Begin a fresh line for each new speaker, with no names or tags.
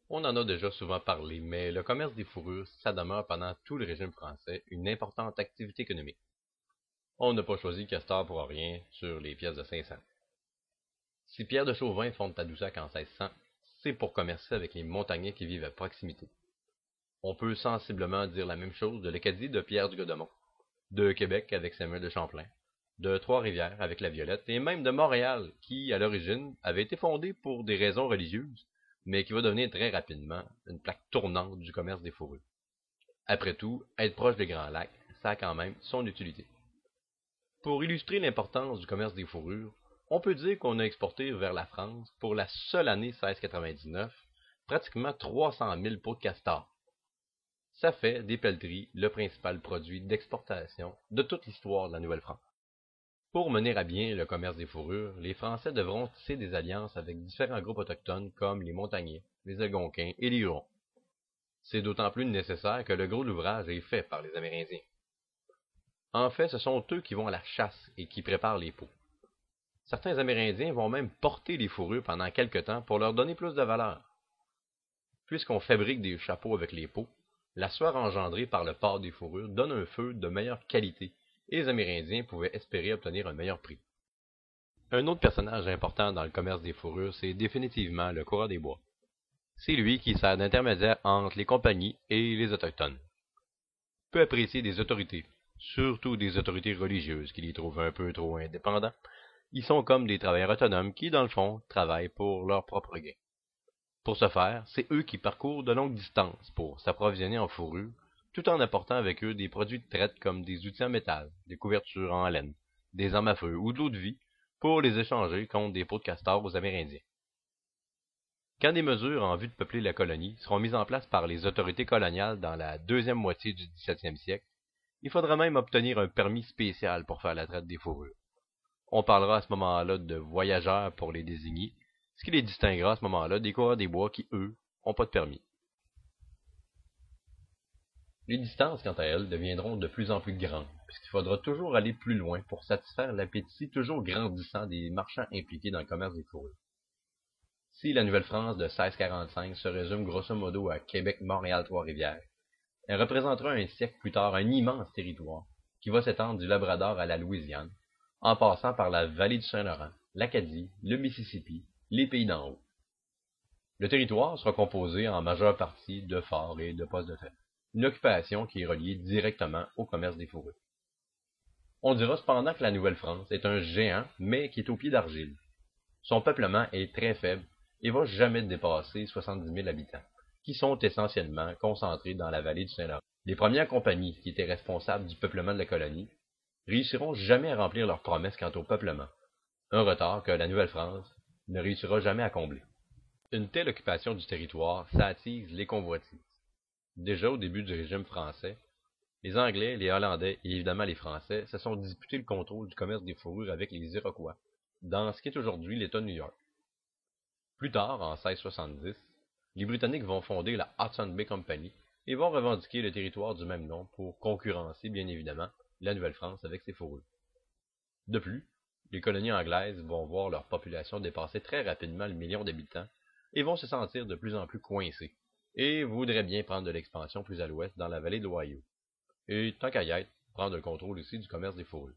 On en a déjà souvent parlé, mais le commerce des fourrures, ça demeure pendant tout le régime français une importante activité économique. On n'a pas choisi Castor pour rien sur les pièces de 500. Si Pierre de Chauvin fonde Tadoussac en 1600, c'est pour commercer avec les montagnais qui vivent à proximité. On peut sensiblement dire la même chose de l'Acadie de Pierre du Godemont, de Québec avec Samuel de Champlain, de Trois-Rivières avec la Violette, et même de Montréal, qui, à l'origine, avait été fondée pour des raisons religieuses, mais qui va devenir très rapidement une plaque tournante du commerce des fourrures. Après tout, être proche des Grands Lacs, ça a quand même son utilité. Pour illustrer l'importance du commerce des fourrures, on peut dire qu'on a exporté vers la France, pour la seule année 1699, pratiquement 300 000 peaux de castor. Ça fait des pelleteries le principal produit d'exportation de toute l'histoire de la Nouvelle-France. Pour mener à bien le commerce des fourrures, les Français devront tisser des alliances avec différents groupes autochtones comme les Montagnais, les Algonquins et les Hurons. C'est d'autant plus nécessaire que le gros de l'ouvrage est fait par les Amérindiens. En fait, ce sont eux qui vont à la chasse et qui préparent les peaux. Certains Amérindiens vont même porter les fourrures pendant quelque temps pour leur donner plus de valeur. Puisqu'on fabrique des chapeaux avec les peaux, la sueur engendrée par le port des fourrures donne un feu de meilleure qualité et les Amérindiens pouvaient espérer obtenir un meilleur prix. Un autre personnage important dans le commerce des fourrures, c'est définitivement le coureur des bois. C'est lui qui sert d'intermédiaire entre les compagnies et les autochtones. Peu apprécié des autorités, surtout des autorités religieuses qui les trouvent un peu trop indépendants, ils sont comme des travailleurs autonomes qui, dans le fond, travaillent pour leur propre gain. Pour ce faire, c'est eux qui parcourent de longues distances pour s'approvisionner en fourrure, tout en apportant avec eux des produits de traite comme des outils en métal, des couvertures en laine, des armes à feu ou de l'eau de vie, pour les échanger contre des peaux de castor aux Amérindiens. Quand des mesures en vue de peupler la colonie seront mises en place par les autorités coloniales dans la deuxième moitié du XVIIe siècle, il faudra même obtenir un permis spécial pour faire la traite des fourrures. On parlera à ce moment-là de voyageurs pour les désigner, ce qui les distinguera à ce moment-là des coureurs des bois qui, eux, n'ont pas de permis. Les distances, quant à elles, deviendront de plus en plus grandes, puisqu'il faudra toujours aller plus loin pour satisfaire l'appétit toujours grandissant des marchands impliqués dans le commerce des fourrures. Si la Nouvelle-France de 1645 se résume grosso modo à Québec, Montréal, Trois-Rivières, elle représentera un siècle plus tard un immense territoire qui va s'étendre du Labrador à la Louisiane, en passant par la vallée du Saint-Laurent, l'Acadie, le Mississippi, les pays d'en haut. Le territoire sera composé en majeure partie de forts et de postes de fait, une occupation qui est reliée directement au commerce des fourrures. On dira cependant que la Nouvelle-France est un géant, mais qui est au pied d'argile. Son peuplement est très faible et va jamais dépasser 70 000 habitants, qui sont essentiellement concentrés dans la vallée du Saint-Laurent. Les premières compagnies qui étaient responsables du peuplement de la colonie réussiront jamais à remplir leurs promesses quant au peuplement, un retard que la Nouvelle-France ne réussira jamais à combler. Une telle occupation du territoire, ça attise les convoitises. Déjà au début du régime français, les Anglais, les Hollandais et évidemment les Français se sont disputés le contrôle du commerce des fourrures avec les Iroquois, dans ce qui est aujourd'hui l'État de New York. Plus tard, en 1670, les Britanniques vont fonder la Hudson Bay Company et vont revendiquer le territoire du même nom pour concurrencer bien évidemment la Nouvelle-France avec ses fourrures. De plus, les colonies anglaises vont voir leur population dépasser très rapidement le million d'habitants et vont se sentir de plus en plus coincés, et voudraient bien prendre de l'expansion plus à l'ouest dans la vallée de l'Ohio, et tant qu'à y être, prendre le contrôle aussi du commerce des fourrures.